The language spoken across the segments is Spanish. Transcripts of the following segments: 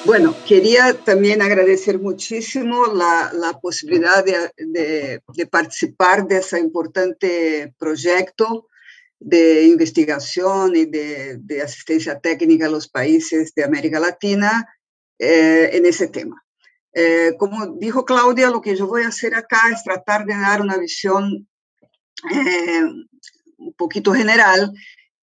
Bueno, quería también agradecer muchísimo la posibilidad de participar de ese importante proyecto de investigación y de asistencia técnica a los países de América Latina en ese tema. Como dijo Claudia, lo que yo voy a hacer acá es tratar de dar una visión un poquito general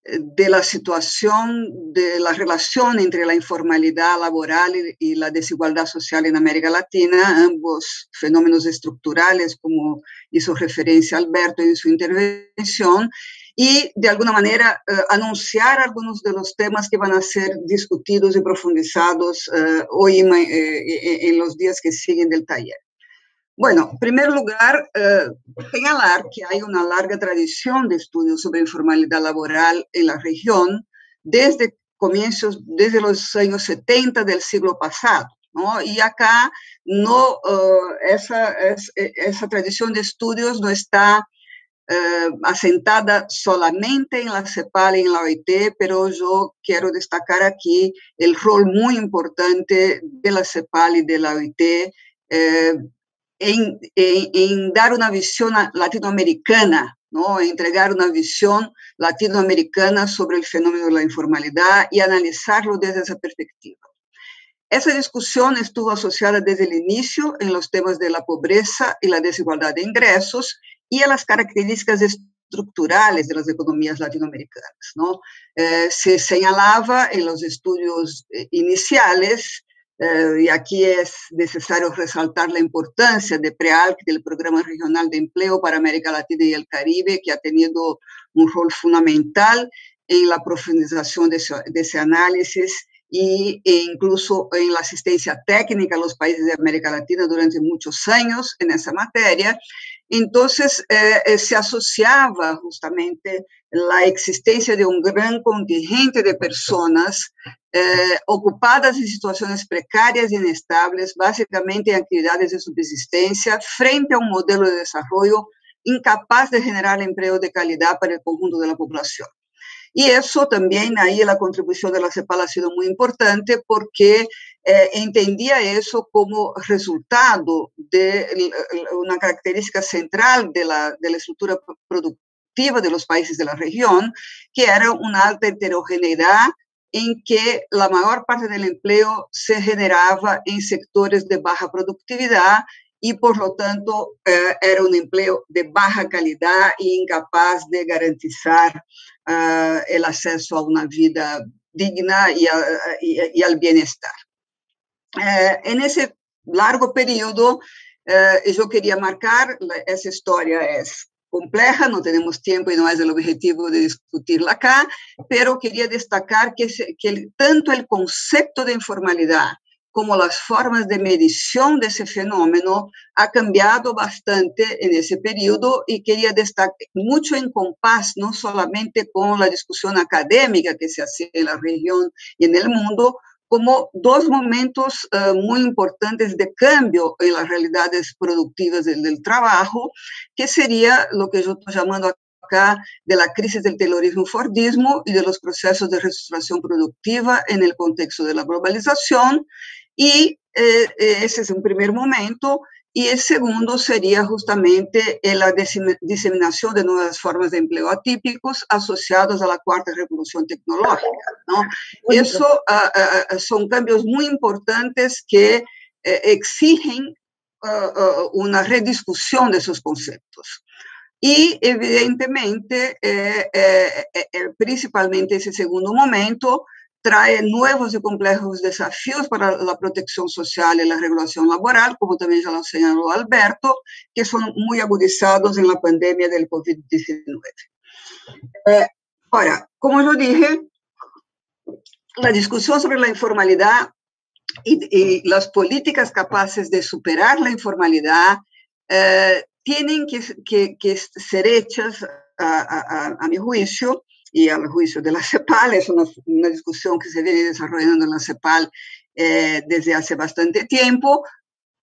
de la situación, de la relación entre la informalidad laboral y la desigualdad social en América Latina, ambos fenómenos estructurales, como hizo referencia Alberto en su intervención, y de alguna manera anunciar algunos de los temas que van a ser discutidos y profundizados hoy en los días que siguen del taller. Bueno, en primer lugar, señalar que hay una larga tradición de estudios sobre informalidad laboral en la región desde comienzos, desde los años 70 del siglo pasado, ¿no? Y acá no, esa tradición de estudios no está asentada solamente en la CEPAL y en la OIT, pero yo quiero destacar aquí el rol muy importante de la CEPAL y de la OIT en dar una visión latinoamericana, ¿no? Entregar una visión latinoamericana sobre el fenómeno de la informalidad y analizarlo desde esa perspectiva. Esa discusión estuvo asociada desde el inicio en los temas de la pobreza y la desigualdad de ingresos y a las características estructurales de las economías latinoamericanas, ¿no? Se señalaba en los estudios iniciales, y aquí es necesario resaltar la importancia de PREALC, del Programa Regional de Empleo para América Latina y el Caribe, que ha tenido un rol fundamental en la profundización de ese análisis e incluso en la asistencia técnica a los países de América Latina durante muchos años en esa materia. Entonces, se asociaba justamente la existencia de un gran contingente de personas ocupadas en situaciones precarias e inestables, básicamente en actividades de subsistencia, frente a un modelo de desarrollo incapaz de generar empleo de calidad para el conjunto de la población. Y eso también, ahí la contribución de la CEPAL ha sido muy importante porque entendía eso como resultado de una característica central de la estructura productiva de los países de la región, que era una alta heterogeneidad en que la mayor parte del empleo se generaba en sectores de baja productividad y, por lo tanto, era un empleo de baja calidad e incapaz de garantizar el acceso a una vida digna y al bienestar. En ese largo periodo, yo quería marcar, esa historia es compleja, no tenemos tiempo y no es el objetivo de discutirla acá, pero quería destacar que tanto el concepto de informalidad como las formas de medición de ese fenómeno ha cambiado bastante en ese periodo y quería destacar mucho en compás, no solamente con la discusión académica que se hacía en la región y en el mundo, como dos momentos muy importantes de cambio en las realidades productivas del trabajo, que sería lo que yo estoy llamando acá de la crisis del taylorismo-fordismo y de los procesos de reestructuración productiva en el contexto de la globalización. Y ese es un primer momento. Y el segundo sería justamente la diseminación de nuevas formas de empleo atípicos asociados a la cuarta revolución tecnológica, ¿no? Eso son cambios muy importantes que exigen una rediscusión de esos conceptos. Y evidentemente, principalmente ese segundo momento, trae nuevos y complejos desafíos para la protección social y la regulación laboral, como también ya lo señaló Alberto, que son muy agudizados en la pandemia del COVID-19. Ahora, como yo dije, la discusión sobre la informalidad y las políticas capaces de superar la informalidad tienen que ser hechas, a mi juicio, y al juicio de la CEPAL, es una discusión que se viene desarrollando en la CEPAL desde hace bastante tiempo,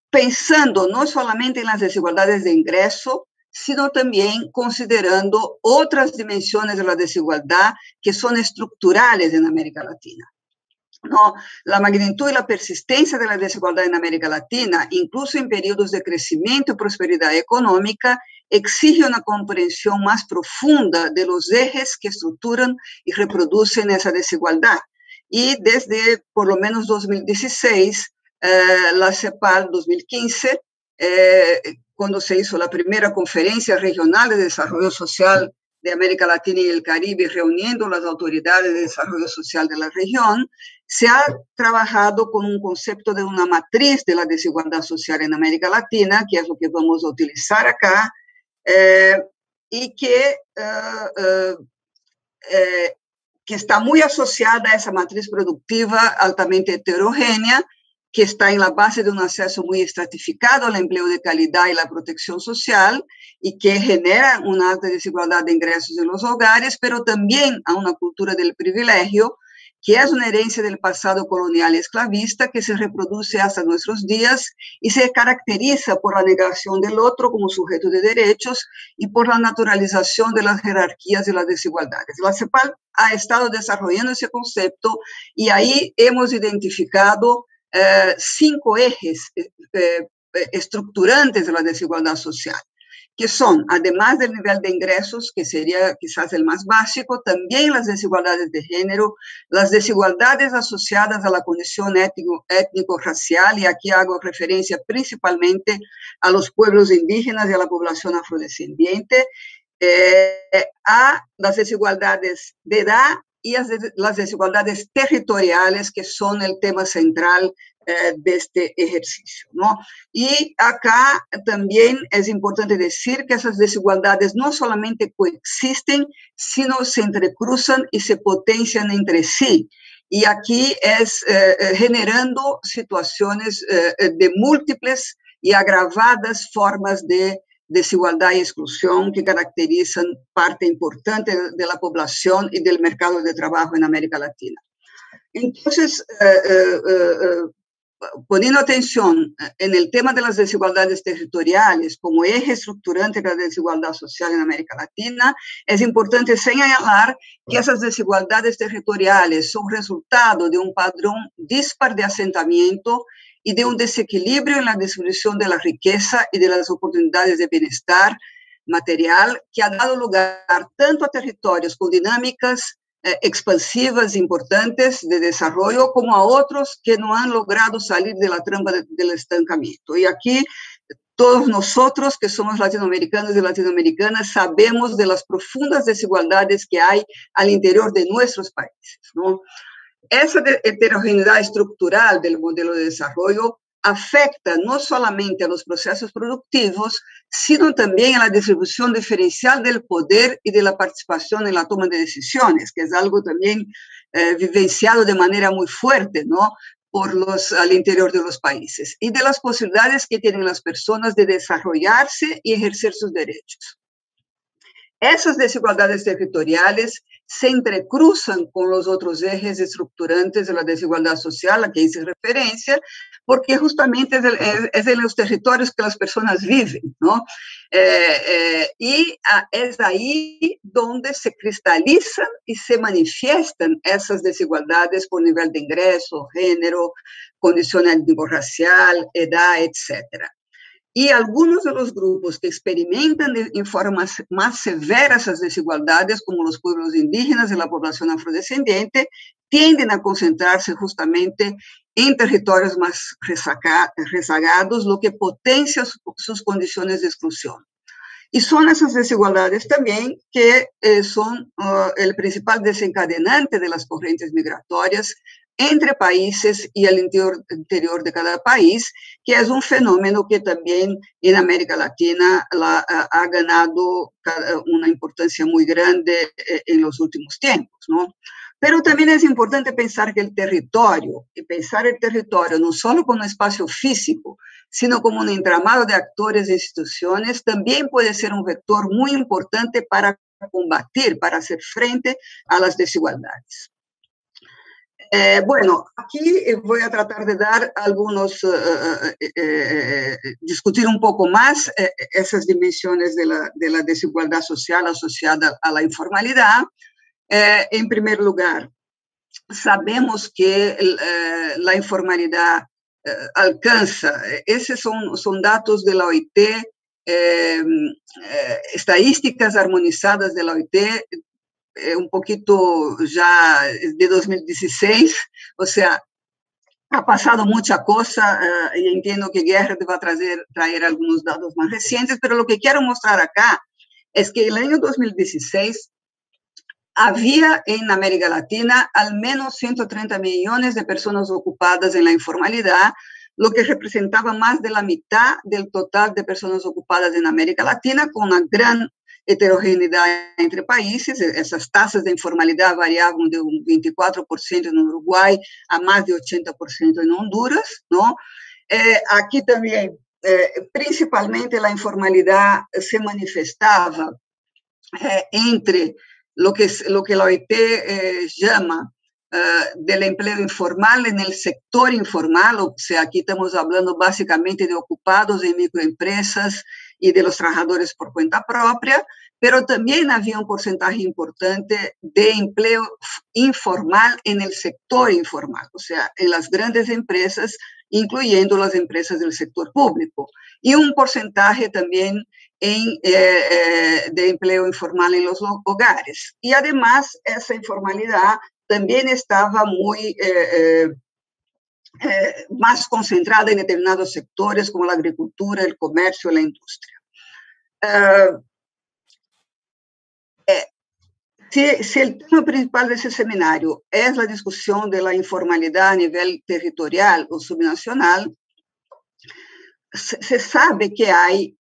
pensando no solamente en las desigualdades de ingreso, sino también considerando otras dimensiones de la desigualdad que son estructurales en América Latina. ¿no? La magnitud y la persistencia de la desigualdad en América Latina, incluso en periodos de crecimiento y prosperidad económica, exige una comprensión más profunda de los ejes que estructuran y reproducen esa desigualdad. Y desde por lo menos 2016, la CEPAL 2015, cuando se hizo la primera conferencia regional de desarrollo social de América Latina y el Caribe, reuniendo las autoridades de desarrollo social de la región, se ha trabajado con un concepto de una matriz de la desigualdad social en América Latina, que es lo que vamos a utilizar acá, y que está muy asociada a esa matriz productiva altamente heterogénea, que está en la base de un acceso muy estratificado al empleo de calidad y la protección social, y que genera una alta desigualdad de ingresos en los hogares, pero también a una cultura del privilegio, que es una herencia del pasado colonial esclavista que se reproduce hasta nuestros días y se caracteriza por la negación del otro como sujeto de derechos y por la naturalización de las jerarquías y las desigualdades. La CEPAL ha estado desarrollando ese concepto y ahí hemos identificado 5 ejes estructurantes de la desigualdad social, que son, además del nivel de ingresos, que sería quizás el más básico, también las desigualdades de género, las desigualdades asociadas a la condición étnico-racial, y aquí hago referencia principalmente a los pueblos indígenas y a la población afrodescendiente, a las desigualdades de edad y las desigualdades territoriales, que son el tema central de este ejercicio, ¿no? Y acá también es importante decir que esas desigualdades no solamente coexisten, sino se entrecruzan y se potencian entre sí. Y aquí es generando situaciones de múltiples y agravadas formas de desigualdad y exclusión que caracterizan parte importante de la población y del mercado de trabajo en América Latina. Entonces, poniendo atención en el tema de las desigualdades territoriales como eje estructurante de la desigualdad social en América Latina, es importante señalar que esas desigualdades territoriales son resultado de un patrón dispar de asentamiento y de un desequilibrio en la distribución de la riqueza y de las oportunidades de bienestar material que ha dado lugar tanto a territorios con dinámicas expansivas importantes de desarrollo, como a otros que no han logrado salir de la trampa del estancamiento. Y aquí todos nosotros que somos latinoamericanos y latinoamericanas sabemos de las profundas desigualdades que hay al interior de nuestros países, ¿no? Esa heterogeneidad estructural del modelo de desarrollo afecta no solamente a los procesos productivos, sino también a la distribución diferencial del poder y de la participación en la toma de decisiones, que es algo también vivenciado de manera muy fuerte, ¿no? Al interior de los países, y de las posibilidades que tienen las personas de desarrollarse y ejercer sus derechos. Esas desigualdades territoriales se entrecruzan con los otros ejes estructurantes de la desigualdad social a que hice referencia, porque justamente es en los territorios que las personas viven, ¿no? Y es ahí donde se cristalizan y se manifiestan esas desigualdades por nivel de ingreso, género, condición étnico-racial, edad, etcétera. Y algunos de los grupos que experimentan en forma más severa esas desigualdades, como los pueblos indígenas y la población afrodescendiente, tienden a concentrarse justamente en territorios más rezagados, lo que potencia sus condiciones de exclusión. Y son esas desigualdades también que son el principal desencadenante de las corrientes migratorias entre países y al interior de cada país, que es un fenómeno que también en América Latina ha ganado una importancia muy grande en los últimos tiempos, ¿no? Pero también es importante pensar que el territorio no solo como un espacio físico, sino como un entramado de actores e instituciones, también puede ser un vector muy importante para combatir, para hacer frente a las desigualdades. Bueno, aquí voy a tratar de dar discutir un poco más esas dimensiones de la desigualdad social asociada a la informalidad. En primer lugar, sabemos que la informalidad alcanza, esos son datos de la OIT, estadísticas armonizadas de la OIT, un poquito ya de 2016, o sea, ha pasado mucha cosa, y entiendo que Guerra va a traer algunos datos más recientes, pero lo que quiero mostrar acá es que en el año 2016 había en América Latina al menos 130 millones de personas ocupadas en la informalidad, lo que representaba más de la mitad del total de personas ocupadas en América Latina, con una gran heterogeneidad entre países. Esas tasas de informalidad variaban de un 24% en Uruguay a más de 80% en Honduras, ¿no? Aquí también, principalmente la informalidad se manifestaba entre lo que la OIT llama del empleo informal en el sector informal, o sea, aquí estamos hablando básicamente de ocupados en microempresas y de los trabajadores por cuenta propia, pero también había un porcentaje importante de empleo informal en el sector informal, o sea, en las grandes empresas, incluyendo las empresas del sector público, y un porcentaje también de empleo informal en los hogares. Y además, esa informalidad también estaba muy más concentrada en determinados sectores como la agricultura, el comercio, la industria. Si el tema principal de ese seminario es la discusión de la informalidad a nivel territorial o subnacional, se sabe que hay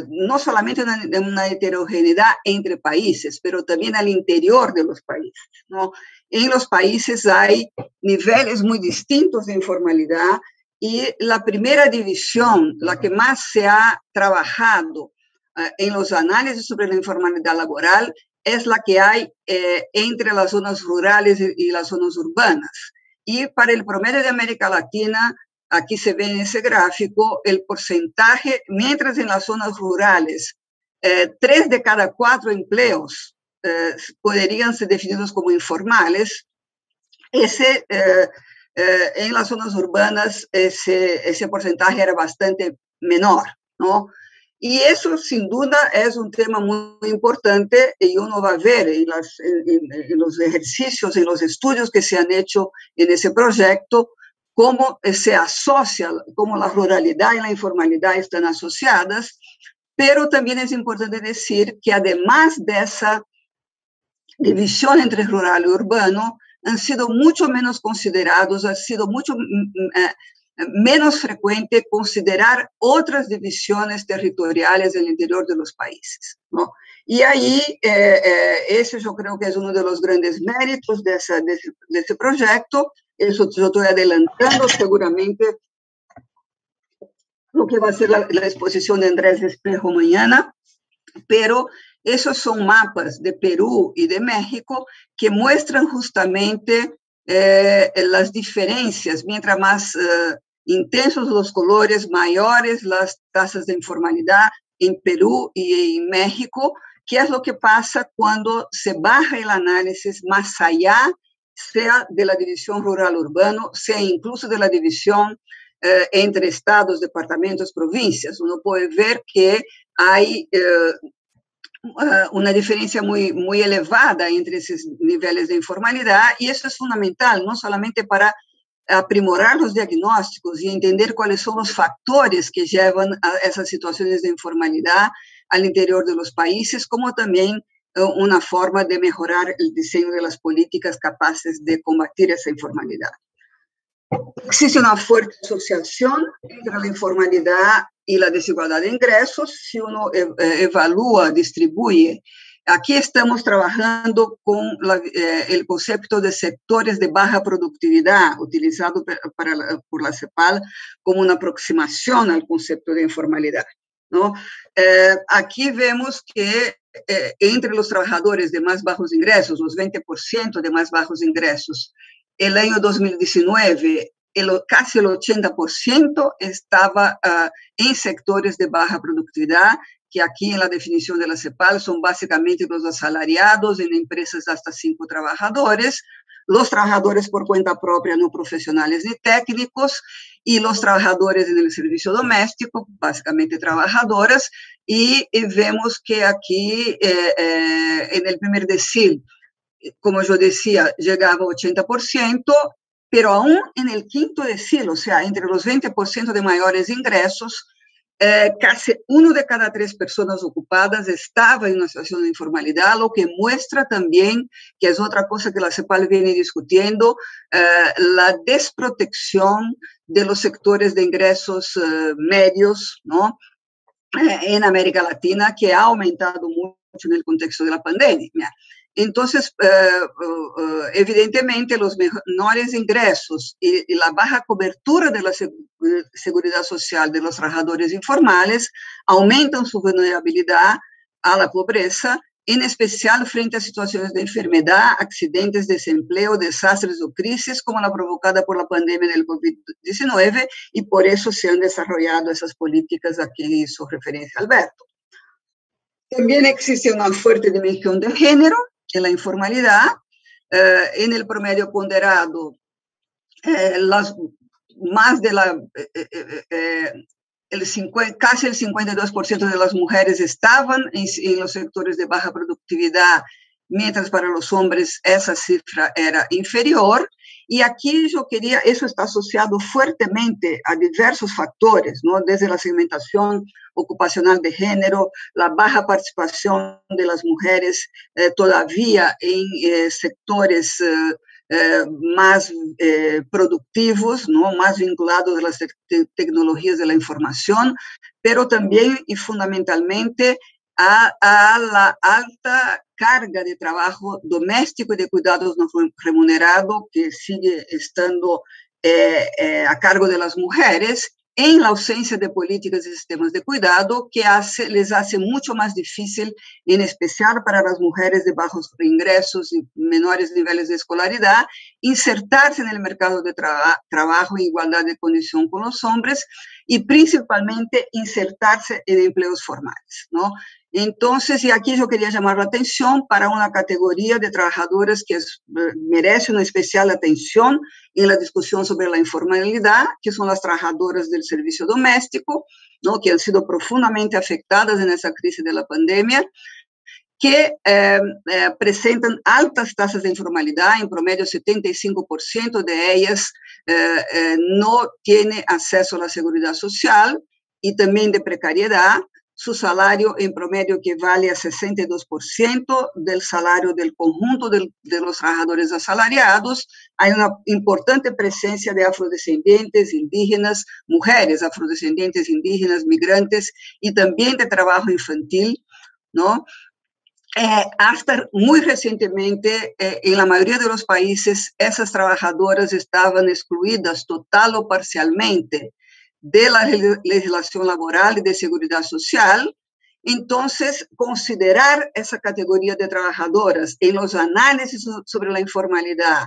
no solamente una heterogeneidad entre países, pero también al interior de los países, ¿no? En los países hay niveles muy distintos de informalidad y la primera división, la que más se ha trabajado en los análisis sobre la informalidad laboral, es la que hay entre las zonas rurales y las zonas urbanas. Y para el promedio de América Latina, aquí se ve en ese gráfico el porcentaje, mientras en las zonas rurales 3 de cada 4 empleos podrían ser definidos como informales, en las zonas urbanas ese porcentaje era bastante menor, ¿no? Y eso, sin duda, es un tema muy importante y uno va a ver en los ejercicios, en los estudios que se han hecho en ese proyecto, cómo se asocia, cómo la ruralidad y la informalidad están asociadas, pero también es importante decir que además de esa división entre rural y urbano, han sido mucho menos considerados, ha sido mucho menos frecuente considerar otras divisiones territoriales en el interior de los países, ¿no? Y ahí, ese yo creo que es uno de los grandes méritos de ese proyecto. Eso yo estoy adelantando seguramente lo que va a ser la exposición de Andrés Espejo mañana, pero esos son mapas de Perú y de México que muestran justamente las diferencias. Mientras más intensos los colores, mayores las tasas de informalidad en Perú y en México. ¿Qué es lo que pasa cuando se baja el análisis más allá, sea de la división rural-urbano, sea incluso de la división entre estados, departamentos, provincias? Uno puede ver que hay una diferencia muy elevada entre esos niveles de informalidad, y eso es fundamental, no solamente para aprimorar los diagnósticos y entender cuáles son los factores que llevan a esas situaciones de informalidad al interior de los países, como también una forma de mejorar el diseño de las políticas capaces de combatir esa informalidad. Existe una fuerte asociación entre la informalidad y la desigualdad de ingresos. Si uno evalúa, distribuye, aquí estamos trabajando con el concepto de sectores de baja productividad, utilizado por la CEPAL como una aproximación al concepto de informalidad, ¿no? Aquí vemos que entre los trabajadores de más bajos ingresos, los 20% de más bajos ingresos, el año 2019, casi el 80% estaba en sectores de baja productividad, que aquí en la definición de la CEPAL son básicamente los asalariados en empresas hasta 5 trabajadores, los trabajadores por cuenta propia no profesionales ni técnicos, y los trabajadores en el servicio doméstico, básicamente trabajadoras, y vemos que aquí en el primer decil, como yo decía, llegaba a 80%, pero aún en el quinto decil, o sea, entre los 20% de mayores ingresos, casi 1 de cada 3 personas ocupadas estaba en una situación de informalidad, lo que muestra también, que es otra cosa que la CEPAL viene discutiendo, la desprotección de los sectores de ingresos medios, ¿no? En América Latina, que ha aumentado mucho en el contexto de la pandemia. Entonces, evidentemente, los menores ingresos y la baja cobertura de la seguridad social de los trabajadores informales aumentan su vulnerabilidad a la pobreza, en especial frente a situaciones de enfermedad, accidentes, desempleo, desastres o crisis, como la provocada por la pandemia del COVID-19, y por eso se han desarrollado esas políticas a que hizo referencia Alberto. También existe una fuerte dimensión de género en la informalidad. En el promedio ponderado, más de casi el 52% de las mujeres estaban en los sectores de baja productividad, mientras para los hombres esa cifra era inferior. Y aquí yo quería, eso está asociado fuertemente a diversos factores, ¿no? Desde la segmentación ocupacional de género, la baja participación de las mujeres todavía en sectores más productivos, ¿no? Más vinculados a las tecnologías de la información, pero también y fundamentalmente a la alta carga de trabajo doméstico y de cuidados no remunerado que sigue estando a cargo de las mujeres, en la ausencia de políticas y sistemas de cuidado que les hace mucho más difícil, en especial para las mujeres de bajos ingresos y menores niveles de escolaridad, insertarse en el mercado de trabajo en igualdad de condición con los hombres y principalmente insertarse en empleos formales, ¿no? Entonces, y aquí yo quería llamar la atención para una categoría de trabajadoras que merece una especial atención en la discusión sobre la informalidad, que son las trabajadoras del servicio doméstico, ¿no? Que han sido profundamente afectadas en esa crisis de la pandemia, que presentan altas tasas de informalidad, en promedio 75% de ellas no tiene acceso a la seguridad social y también de precariedad. Su salario en promedio equivale a 62% del salario del conjunto de los trabajadores asalariados. Hay una importante presencia de afrodescendientes, indígenas, mujeres afrodescendientes, indígenas, migrantes y también de trabajo infantil, ¿no? Hasta muy recientemente, en la mayoría de los países, esas trabajadoras estaban excluidas total o parcialmente de la legislación laboral y de seguridad social. Entonces, considerar esa categoría de trabajadoras en los análisis sobre la informalidad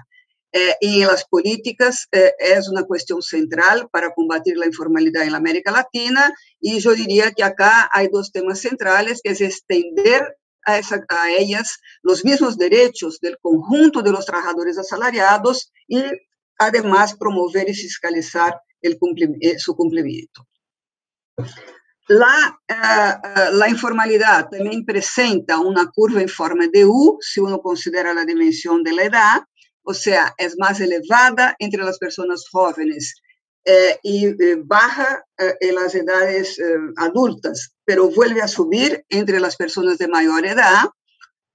y en las políticas es una cuestión central para combatir la informalidad en la América Latina, y yo diría que acá hay 2 temas centrales, que es extender a ellas los mismos derechos del conjunto de los trabajadores asalariados y además promover y fiscalizar su cumplimiento. La informalidad también presenta una curva en forma de U, si uno considera la dimensión de la edad, o sea, es más elevada entre las personas jóvenes y baja en las edades adultas, pero vuelve a subir entre las personas de mayor edad.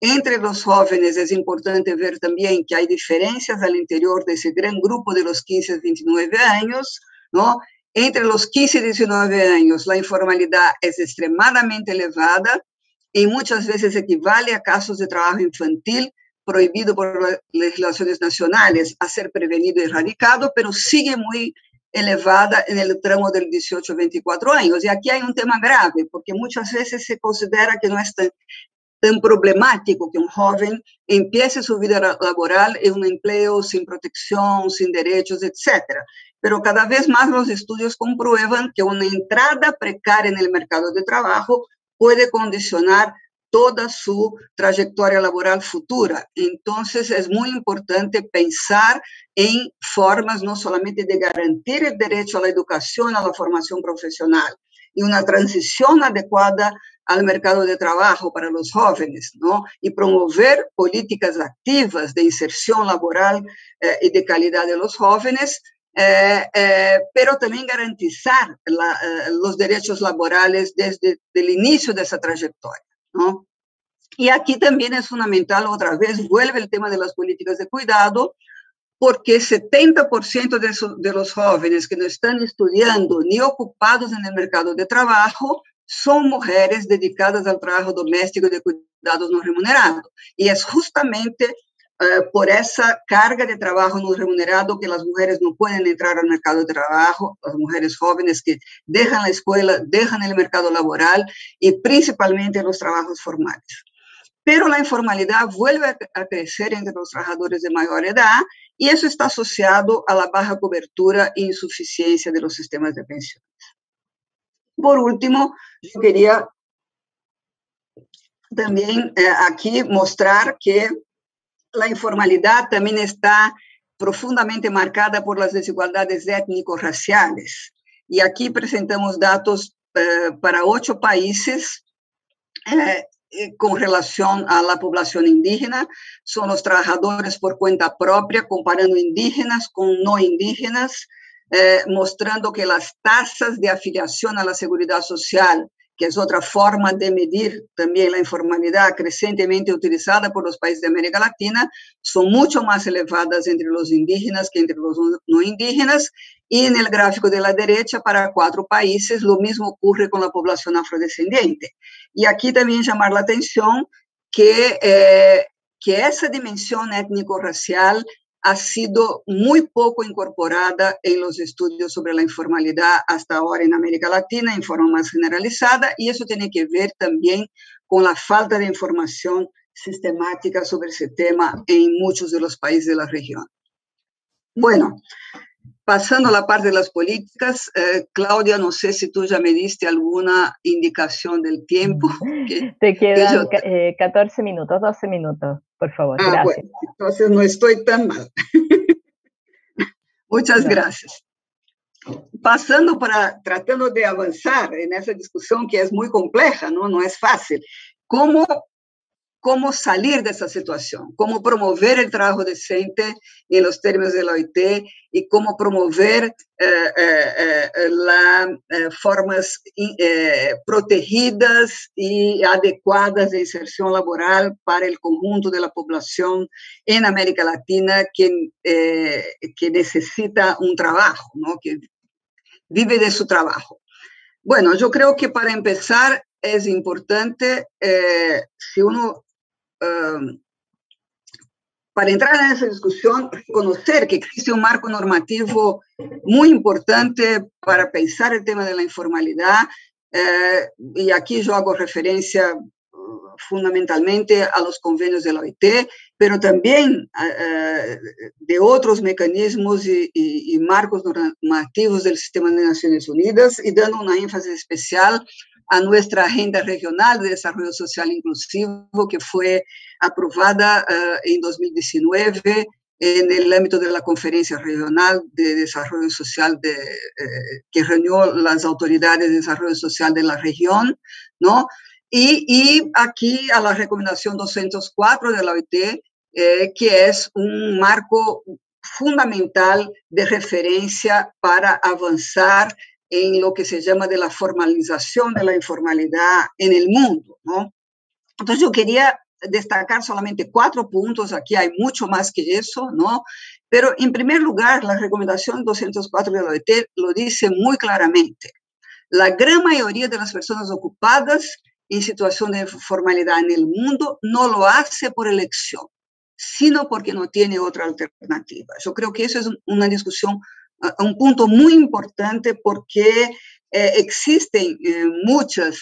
Entre los jóvenes es importante ver también que hay diferencias al interior de ese gran grupo de los 15 a 29 años, ¿no? Entre los 15 y 19 años, la informalidad es extremadamente elevada y muchas veces equivale a casos de trabajo infantil prohibido por las legislaciones nacionales a ser prevenido y erradicado, pero sigue muy elevada en el tramo del 18 a 24 años. Y aquí hay un tema grave, porque muchas veces se considera que no es tan problemático que un joven empiece su vida laboral en un empleo sin protección, sin derechos, etc. Pero cada vez más los estudios comprueban que una entrada precaria en el mercado de trabajo puede condicionar toda su trayectoria laboral futura. Entonces, es muy importante pensar en formas no solamente de garantir el derecho a la educación, a la formación profesional, y una transición adecuada al mercado de trabajo para los jóvenes, ¿no? Y promover políticas activas de inserción laboral y de calidad de los jóvenes, pero también garantizar los derechos laborales desde el inicio de esa trayectoria, ¿no? Y aquí también es fundamental, otra vez, vuelve el tema de las políticas de cuidado, porque 70% de los jóvenes que no están estudiando ni ocupados en el mercado de trabajo son mujeres dedicadas al trabajo doméstico de cuidados no remunerados. Y es justamente por esa carga de trabajo no remunerado que las mujeres no pueden entrar al mercado de trabajo, las mujeres jóvenes que dejan la escuela, dejan el mercado laboral y principalmente los trabajos formales. Pero la informalidad vuelve a crecer entre los trabajadores de mayor edad y eso está asociado a la baja cobertura e insuficiencia de los sistemas de pensiones. Por último, yo quería también aquí mostrar que la informalidad también está profundamente marcada por las desigualdades étnico-raciales. Y aquí presentamos datos para 8 países con relación a la población indígena. Son los trabajadores por cuenta propia, comparando indígenas con no indígenas, mostrando que las tasas de afiliación a la seguridad social, que es otra forma de medir también la informalidad crecientemente utilizada por los países de América Latina, son mucho más elevadas entre los indígenas que entre los no indígenas. Y en el gráfico de la derecha, para 4 países, lo mismo ocurre con la población afrodescendiente. Y aquí también llamar la atención que esa dimensión étnico-racial ha sido muy poco incorporada en los estudios sobre la informalidad hasta ahora en América Latina, en forma más generalizada, y eso tiene que ver también con la falta de información sistemática sobre ese tema en muchos de los países de la región. Bueno, pasando a la parte de las políticas, Claudia, no sé si tú ya me diste alguna indicación del tiempo. Te quedan 14 minutos, 12 minutos, por favor. Gracias. Bueno, entonces no estoy tan mal. Muchas gracias. Tratando de avanzar en esa discusión que es muy compleja, no es fácil. ¿Cómo salir de esa situación? ¿Cómo promover el trabajo decente en los términos de la OIT y cómo promover las formas protegidas y adecuadas de inserción laboral para el conjunto de la población en América Latina que necesita un trabajo, ¿no? Que vive de su trabajo? Bueno, yo creo que para empezar es importante, si uno para entrar en esa discusión, reconocer que existe un marco normativo muy importante para pensar el tema de la informalidad, y aquí yo hago referencia fundamentalmente a los convenios de la OIT, pero también de otros mecanismos y marcos normativos del sistema de Naciones Unidas, y dando una énfasis especial a nuestra Agenda Regional de Desarrollo Social Inclusivo, que fue aprobada en 2019 en el ámbito de la Conferencia Regional de Desarrollo Social que reunió las autoridades de desarrollo social de la región, ¿no? Y aquí a la recomendación 204 de la OIT, que es un marco fundamental de referencia para avanzar en lo que se llama de la formalización de la informalidad en el mundo, ¿no? Entonces yo quería destacar solamente 4 puntos, aquí hay mucho más que eso, ¿no? Pero en primer lugar, la recomendación 204 de la OIT lo dice muy claramente. La gran mayoría de las personas ocupadas en situación de informalidad en el mundo no lo hace por elección, sino porque no tiene otra alternativa. Yo creo que eso es una discusión, un punto muy importante, porque existen muchas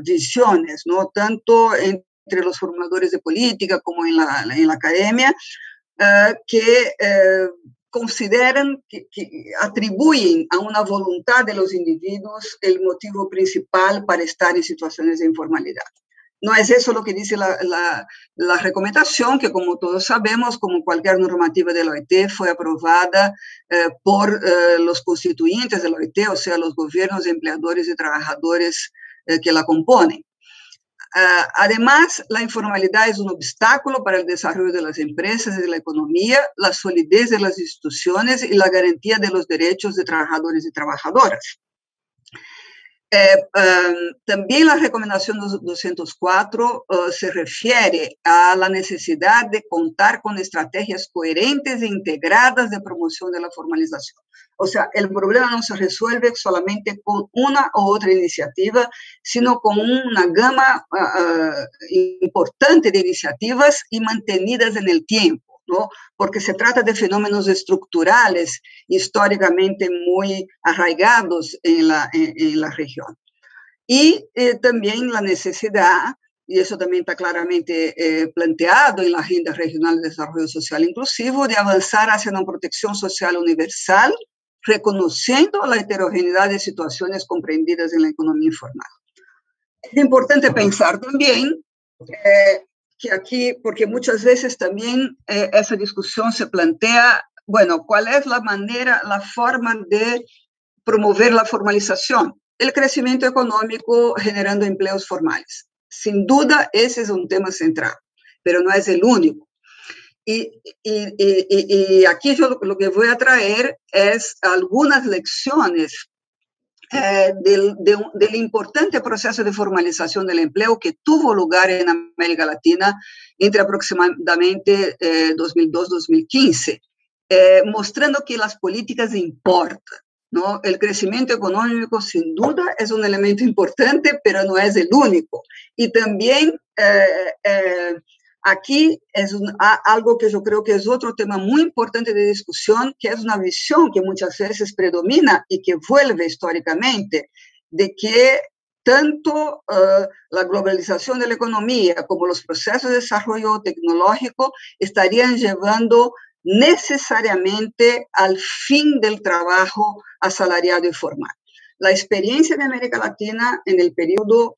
visiones, ¿no? Tanto entre los formadores de política como en la academia, que consideran que atribuyen a una voluntad de los individuos el motivo principal para estar en situaciones de informalidad. No es eso lo que dice la recomendación, que como todos sabemos, como cualquier normativa de la OIT, fue aprobada por los constituyentes de la OIT, o sea, los gobiernos, empleadores y trabajadores que la componen. Además, la informalidad es un obstáculo para el desarrollo de las empresas y de la economía, la solidez de las instituciones y la garantía de los derechos de trabajadores y trabajadoras. También la recomendación 204 se refiere a la necesidad de contar con estrategias coherentes e integradas de promoción de la formalización. O sea, el problema no se resuelve solamente con una u otra iniciativa, sino con una gama importante de iniciativas y mantenidas en el tiempo, ¿no? Porque se trata de fenómenos estructurales, históricamente muy arraigados en la región. Y también la necesidad, y eso también está claramente planteado en la Agenda Regional de Desarrollo Social Inclusivo, de avanzar hacia una protección social universal, reconociendo la heterogeneidad de situaciones comprendidas en la economía informal. Es importante pensar también que aquí, porque muchas veces también esa discusión se plantea, bueno, ¿cuál es la manera, la forma de promover la formalización? El crecimiento económico generando empleos formales. Sin duda, ese es un tema central, pero no es el único. Y aquí yo lo que voy a traer es algunas lecciones del importante proceso de formalización del empleo que tuvo lugar en América Latina entre aproximadamente 2002-2015, mostrando que las políticas importan, ¿no? El crecimiento económico, sin duda, es un elemento importante, pero no es el único. Y también aquí es algo que yo creo que es otro tema muy importante de discusión, que es una visión que muchas veces predomina y que vuelve históricamente, de que tanto la globalización de la economía como los procesos de desarrollo tecnológico estarían llevando necesariamente al fin del trabajo asalariado y formal. La experiencia de América Latina en el periodo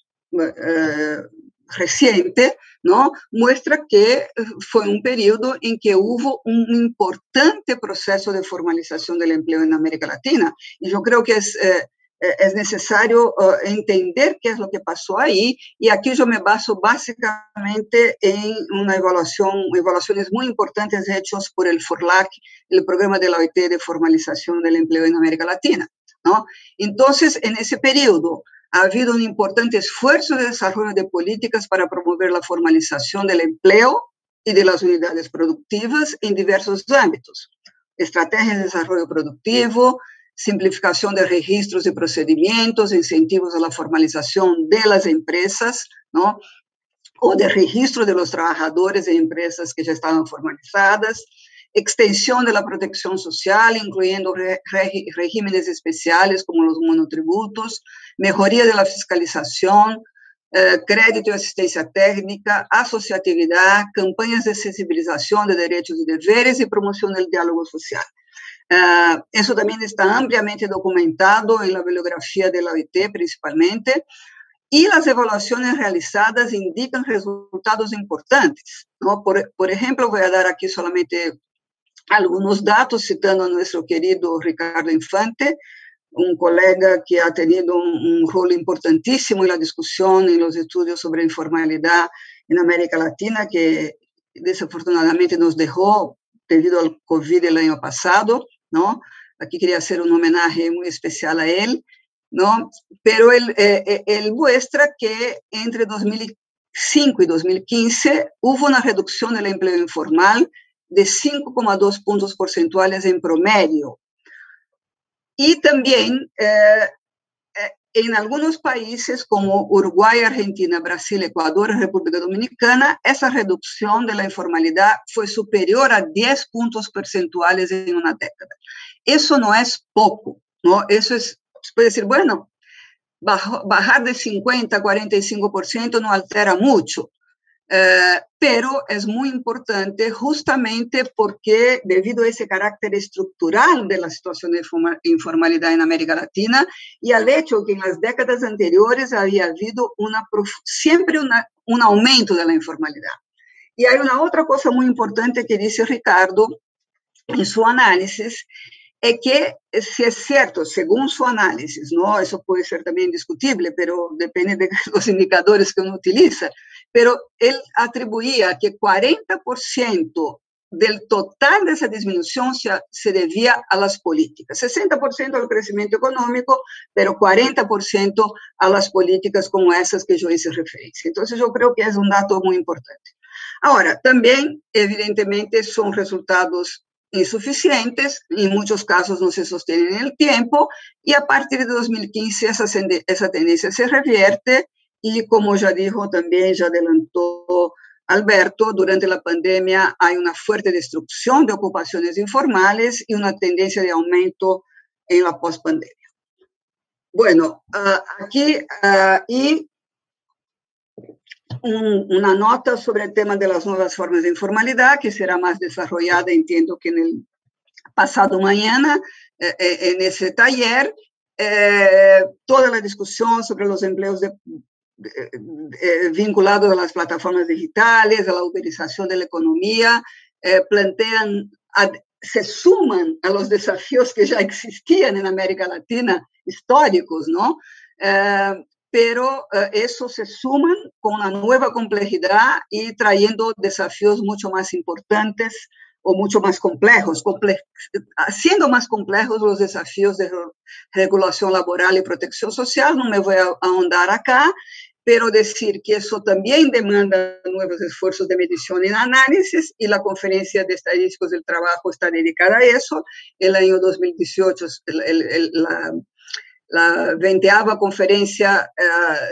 reciente, ¿no?, muestra que fue un periodo en que hubo un importante proceso de formalización del empleo en América Latina. Y yo creo que es necesario entender qué es lo que pasó ahí, y aquí yo me baso básicamente en evaluaciones muy importantes hechas por el FORLAC, el programa de la OIT de formalización del empleo en América Latina, ¿no? Entonces, en ese periodo ha habido un importante esfuerzo de desarrollo de políticas para promover la formalización del empleo y de las unidades productivas en diversos ámbitos. Estrategias de desarrollo productivo, simplificación de registros y procedimientos, incentivos a la formalización de las empresas, ¿no?, o de registro de los trabajadores en empresas que ya estaban formalizadas, extensión de la protección social, incluyendo regímenes especiales como los monotributos, mejoría de la fiscalización, crédito y asistencia técnica, asociatividad, campañas de sensibilización de derechos y deberes y promoción del diálogo social. Eso también está ampliamente documentado en la bibliografía de la OIT principalmente, y las evaluaciones realizadas indican resultados importantes, ¿no? Por ejemplo, voy a dar aquí solamente algunos datos, citando a nuestro querido Ricardo Infante, un colega que ha tenido un rol importantísimo en la discusión, en los estudios sobre informalidad en América Latina, que desafortunadamente nos dejó debido al COVID el año pasado, ¿no? Aquí quería hacer un homenaje muy especial a él, ¿no? Pero él muestra que entre 2005 y 2015 hubo una reducción del empleo informal de 5,2 puntos porcentuales en promedio. Y también en algunos países como Uruguay, Argentina, Brasil, Ecuador y República Dominicana, esa reducción de la informalidad fue superior a 10 puntos porcentuales en una década. Eso no es poco, ¿no? Eso es, se puede decir, bueno, bajar de 50 a 45% no altera mucho, pero es muy importante justamente porque debido a ese carácter estructural de la situación de informalidad en América Latina y al hecho que en las décadas anteriores había habido siempre un aumento de la informalidad. Y hay una otra cosa muy importante que dice Ricardo en su análisis, es que si es cierto, según su análisis, ¿no? Eso puede ser también discutible, pero depende de los indicadores que uno utiliza, pero él atribuía que 40% del total de esa disminución se debía a las políticas, 60% al crecimiento económico, pero 40% a las políticas como esas que yo hice referencia. Entonces, yo creo que es un dato muy importante. Ahora, también, evidentemente, son resultados insuficientes, en muchos casos no se sostienen en el tiempo, y a partir de 2015 esa tendencia se revierte, y como ya dijo también, ya adelantó Alberto, durante la pandemia hay una fuerte destrucción de ocupaciones informales y una tendencia de aumento en la pospandemia. Bueno, aquí, y una nota sobre el tema de las nuevas formas de informalidad, que será más desarrollada, entiendo que en el pasado mañana, en ese taller, toda la discusión sobre los empleos vinculados a las plataformas digitales, a la uberización de la economía, se suman a los desafíos que ya existían en América Latina, históricos, ¿no? Pero eso se suman con una nueva complejidad y trayendo desafíos mucho más importantes o mucho más complejos, haciendo más complejos los desafíos de regulación laboral y protección social. No me voy a ahondar acá, pero decir que eso también demanda nuevos esfuerzos de medición y análisis, y la Conferencia de Estadísticos del Trabajo está dedicada a eso. El año 2018, la 20ª conferencia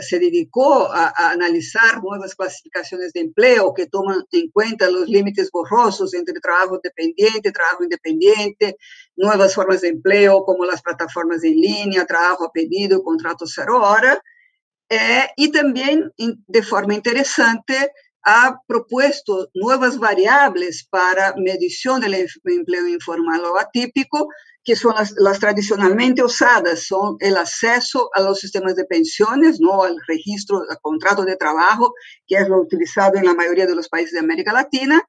se dedicó a analizar nuevas clasificaciones de empleo que toman en cuenta los límites borrosos entre trabajo dependiente, trabajo independiente, nuevas formas de empleo como las plataformas en línea, trabajo a pedido, contrato 0 hora, y también, de forma interesante, ha propuesto nuevas variables para medición del empleo informal o atípico, que son las tradicionalmente usadas, son el acceso a los sistemas de pensiones, ¿no? Al registro, al contrato de trabajo, que es lo utilizado en la mayoría de los países de América Latina,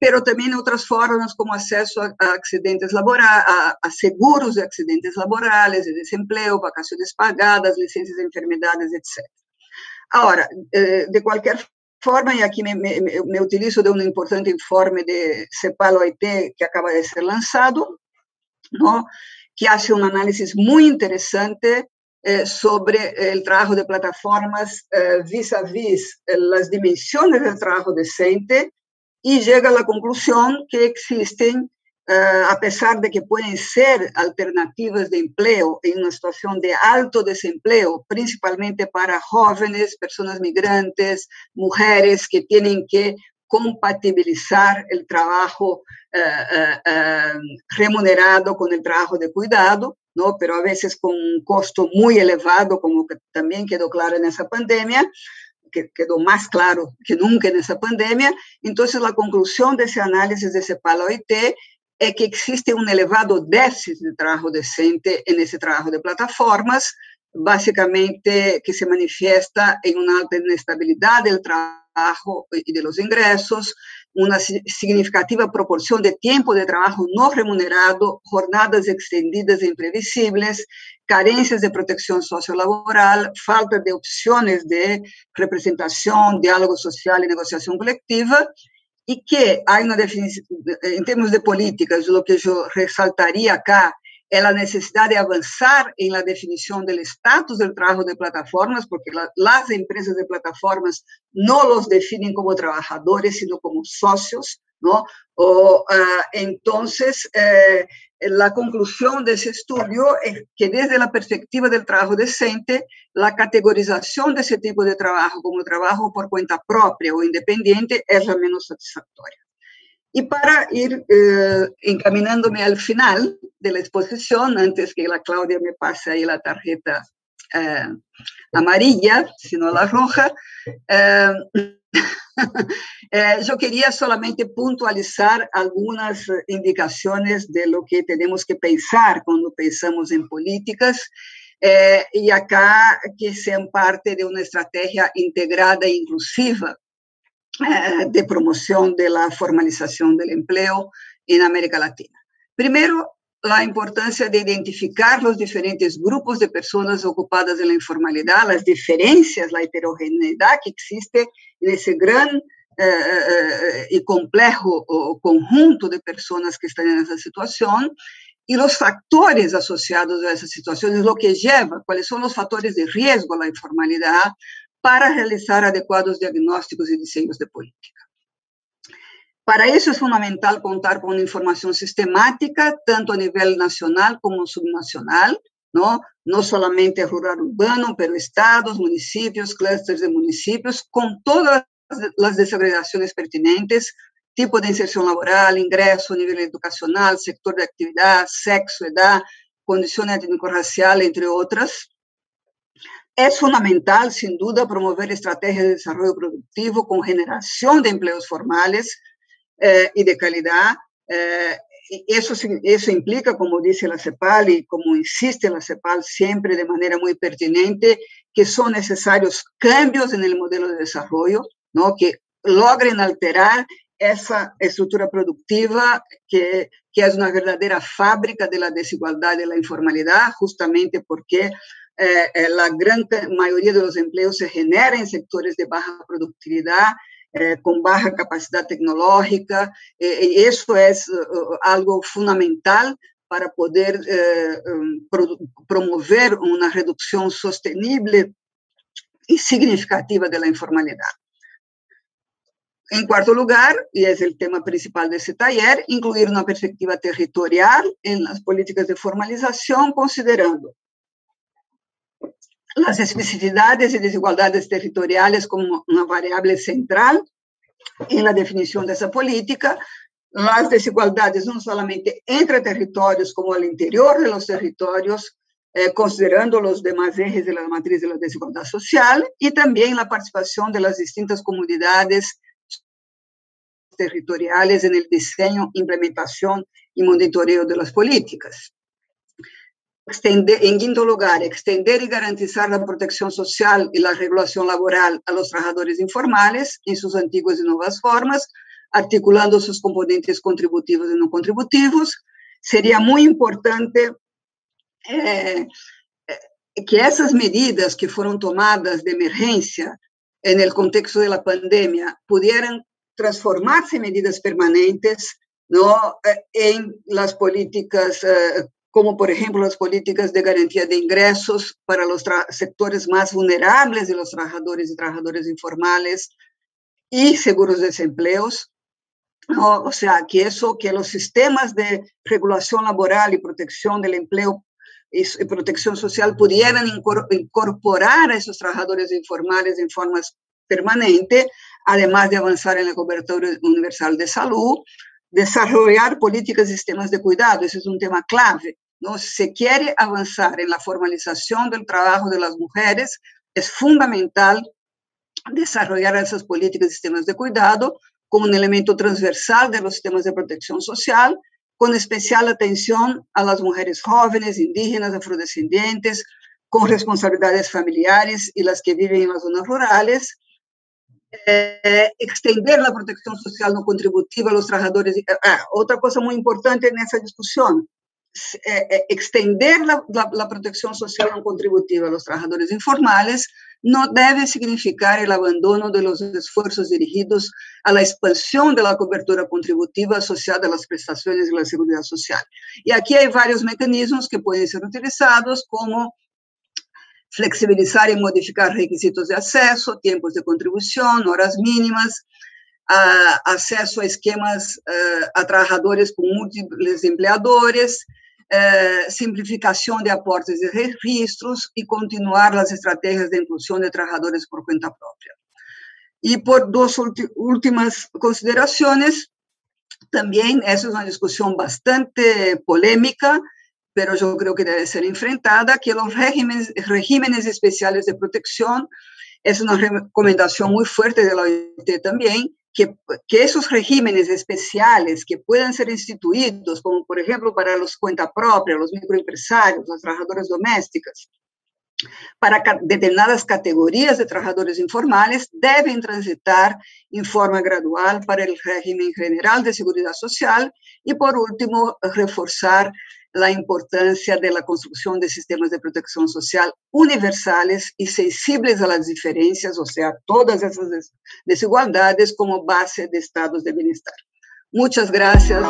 pero también otras formas como acceso a accidentes laborales, a seguros de accidentes laborales, de desempleo, vacaciones pagadas, licencias de enfermedades, etc. Ahora, de cualquier forma, y aquí me utilizo de un importante informe de CEPAL-OIT que acaba de ser lanzado, ¿no? Que hace un análisis muy interesante sobre el trabajo de plataformas vis-a-vis las dimensiones del trabajo decente, y llega a la conclusión que existen, a pesar de que pueden ser alternativas de empleo en una situación de alto desempleo, principalmente para jóvenes, personas migrantes, mujeres que tienen que compatibilizar el trabajo remunerado con el trabajo de cuidado, ¿no? Pero a veces con un costo muy elevado, como que también quedó claro en esa pandemia, que quedó más claro que nunca en esa pandemia. Entonces, la conclusión de ese análisis de CEPAL-OIT es que existe un elevado déficit de trabajo decente en ese trabajo de plataformas, básicamente que se manifiesta en una alta inestabilidad del trabajo y de los ingresos, una significativa proporción de tiempo de trabajo no remunerado, jornadas extendidas e imprevisibles, carencias de protección sociolaboral, falta de opciones de representación, diálogo social y negociación colectiva, y que hay una definición, en términos de políticas, lo que yo resaltaría acá es la necesidad de avanzar en la definición del estatus del trabajo de plataformas, porque las empresas de plataformas no los definen como trabajadores, sino como socios, ¿no? Entonces, la conclusión de ese estudio es que desde la perspectiva del trabajo decente, la categorización de ese tipo de trabajo como trabajo por cuenta propia o independiente es la menos satisfactoria. Y para ir encaminándome al final de la exposición, antes que la Claudia me pase ahí la tarjeta amarilla, sino la roja, Yo quería solamente puntualizar algunas indicaciones de lo que tenemos que pensar cuando pensamos en políticas, y acá que sean parte de una estrategia integrada e inclusiva de promoción de la formalización del empleo en América Latina. Primero, la importancia de identificar los diferentes grupos de personas ocupadas en la informalidad, las diferencias, la heterogeneidad que existe en ese gran y complejo conjunto de personas que están en esa situación, y los factores asociados a esas situaciones, lo que lleva, cuáles son los factores de riesgo a la informalidad, para realizar adecuados diagnósticos y diseños de política. Para eso es fundamental contar con información sistemática, tanto a nivel nacional como subnacional, no solamente rural-urbano, pero estados, municipios, clústeres de municipios, con todas las desagregaciones pertinentes, tipo de inserción laboral, ingreso, nivel educacional, sector de actividad, sexo, edad, condición étnico-racial, entre otras. Es fundamental, sin duda, promover estrategias de desarrollo productivo con generación de empleos formales y de calidad. Eso implica, como dice la CEPAL y como insiste la CEPAL siempre de manera muy pertinente, que son necesarios cambios en el modelo de desarrollo, que logren alterar esa estructura productiva que es una verdadera fábrica de la desigualdad y de la informalidad, justamente porque la gran mayoría de los empleos se genera en sectores de baja productividad, con baja capacidad tecnológica, y eso es algo fundamental para poder promover una reducción sostenible y significativa de la informalidad. En cuarto lugar, y es el tema principal de este taller, incluir una perspectiva territorial en las políticas de formalización, considerando las especificidades y desigualdades territoriales como una variable central en la definición de esa política, las desigualdades no solamente entre territorios como al interior de los territorios, considerando los demás ejes de la matriz de la desigualdad social, y también la participación de las distintas comunidades territoriales en el diseño, implementación y monitoreo de las políticas. En quinto lugar, extender y garantizar la protección social y la regulación laboral a los trabajadores informales en sus antiguas y nuevas formas, articulando sus componentes contributivos y no contributivos. Sería muy importante que esas medidas que fueron tomadas de emergencia en el contexto de la pandemia pudieran transformarse en medidas permanentes, en las políticas como por ejemplo las políticas de garantía de ingresos para los sectores más vulnerables de los trabajadores y trabajadoras informales y seguros de desempleos. O sea, que los sistemas de regulación laboral y protección del empleo y protección social pudieran incorporar a esos trabajadores informales en forma permanente, además de avanzar en la cobertura universal de salud, desarrollar políticas y sistemas de cuidado. Ese es un tema clave. Si se quiere avanzar en la formalización del trabajo de las mujeres, es fundamental desarrollar esas políticas y sistemas de cuidado como un elemento transversal de los sistemas de protección social, con especial atención a las mujeres jóvenes, indígenas, afrodescendientes, con responsabilidades familiares y las que viven en las zonas rurales. Extender la protección social no contributiva a los trabajadores. Otra cosa muy importante en esa discusión, extender la protección social no contributiva a los trabajadores informales no debe significar el abandono de los esfuerzos dirigidos a la expansión de la cobertura contributiva asociada a las prestaciones de la seguridad social. Y aquí hay varios mecanismos que pueden ser utilizados, como flexibilizar y modificar requisitos de acceso, tiempos de contribución, horas mínimas, acceso a esquemas a trabajadores con múltiples empleadores, simplificación de aportes y registros y continuar las estrategias de inclusión de trabajadores por cuenta propia. Y por dos últimas consideraciones, también esa es una discusión bastante polémica, pero yo creo que debe ser enfrentada, que los regímenes especiales de protección Es una recomendación muy fuerte de la OIT también, que esos regímenes especiales que puedan ser instituidos, como por ejemplo para los cuenta propia, los microempresarios, las trabajadoras domésticas, para determinadas categorías de trabajadores informales, deben transitar en forma gradual para el régimen general de seguridad social y, por último, reforzar la importancia de la construcción de sistemas de protección social universales y sensibles a las diferencias, o sea, todas esas desigualdades como base de estados de bienestar. Muchas gracias.